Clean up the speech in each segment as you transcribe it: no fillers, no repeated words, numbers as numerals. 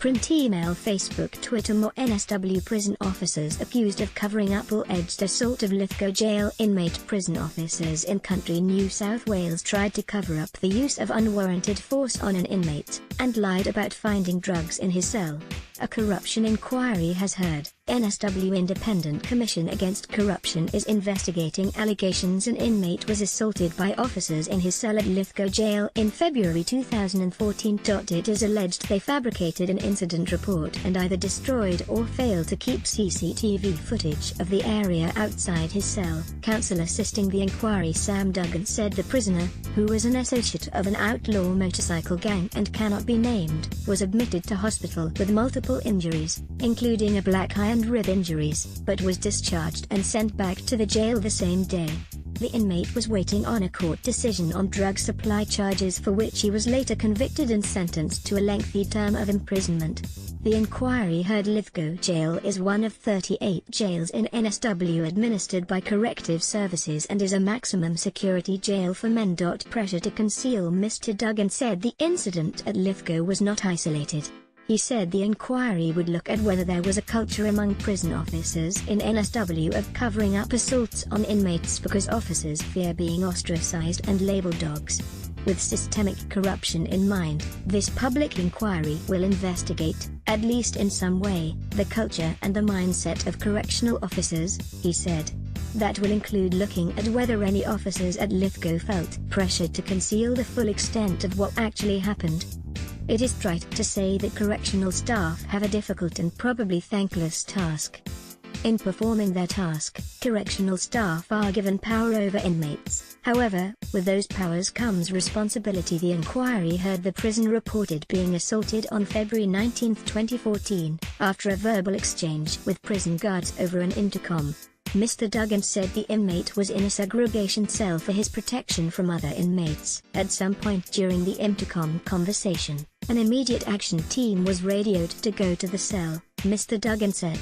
Print email Facebook Twitter More NSW prison officers accused of covering up alleged assault of Lithgow jail inmate. Prison officers in country New South Wales tried to cover up the use of unwarranted force on an inmate, and lied about finding drugs in his cell. A corruption inquiry has heard. NSW Independent Commission Against Corruption is investigating allegations an inmate was assaulted by officers in his cell at Lithgow jail in February 2014. It is alleged they fabricated an incident report and either destroyed or failed to keep CCTV footage of the area outside his cell. Counsel assisting the inquiry Sam Duggan said the prisoner, who was an associate of an outlaw motorcycle gang and cannot be named, was admitted to hospital with multiple injuries, including a black eye and rib injuries, but was discharged and sent back to the jail the same day. The inmate was waiting on a court decision on drug supply charges for which he was later convicted and sentenced to a lengthy term of imprisonment. The inquiry heard Lithgow jail is one of 38 jails in NSW administered by Corrective Services and is a maximum security jail for men. Pressure to conceal. Mr. Duggan said the incident at Lithgow was not isolated. He said the inquiry would look at whether there was a culture among prison officers in NSW of covering up assaults on inmates because officers fear being ostracized and labeled dogs. With systemic corruption in mind, this public inquiry will investigate, at least in some way, the culture and the mindset of correctional officers, he said. That will include looking at whether any officers at Lithgow felt pressured to conceal the full extent of what actually happened. It is trite to say that correctional staff have a difficult and probably thankless task. In performing their task, correctional staff are given power over inmates. However, with those powers comes responsibility. The inquiry heard the prison reported being assaulted on February 19, 2014, after a verbal exchange with prison guards over an intercom. Mr. Duggan said the inmate was in a segregation cell for his protection from other inmates. At some point during the intercom conversation, an immediate action team was radioed to go to the cell, Mr. Duggan said.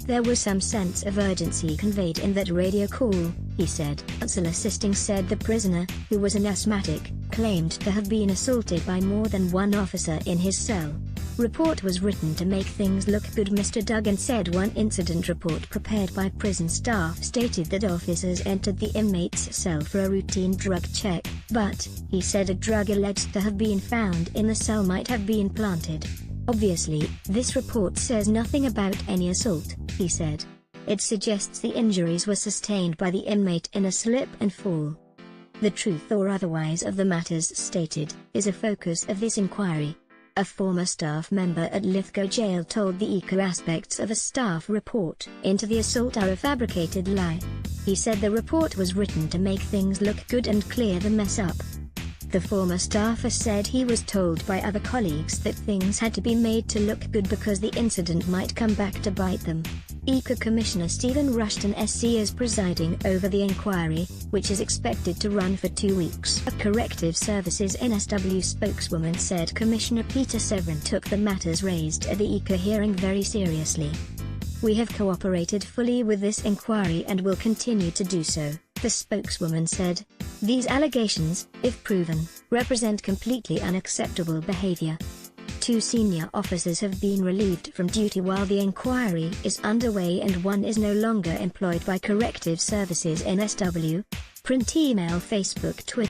There was some sense of urgency conveyed in that radio call, he said. Counsel assisting said the prisoner, who was an asthmatic, claimed to have been assaulted by more than one officer in his cell. Report was written to make things look good. Mr. Duggan said one incident report prepared by prison staff stated that officers entered the inmate's cell for a routine drug check, but, he said, a drug alleged to have been found in the cell might have been planted. Obviously, this report says nothing about any assault, he said. It suggests the injuries were sustained by the inmate in a slip and fall. The truth or otherwise of the matters stated is a focus of this inquiry. A former staff member at Lithgow jail told the ECO aspects of a staff report into the assault are a fabricated lie. He said the report was written to make things look good and clear the mess up. The former staffer said he was told by other colleagues that things had to be made to look good because the incident might come back to bite them. ECO Commissioner Stephen Rushton SC is presiding over the inquiry, which is expected to run for 2 weeks. A Corrective Services NSW spokeswoman said Commissioner Peter Severin took the matters raised at the ECO hearing very seriously. We have cooperated fully with this inquiry and will continue to do so, the spokeswoman said. These allegations, if proven, represent completely unacceptable behavior. 2 senior officers have been relieved from duty while the inquiry is underway and one is no longer employed by Corrective Services NSW. Print email Facebook Twitter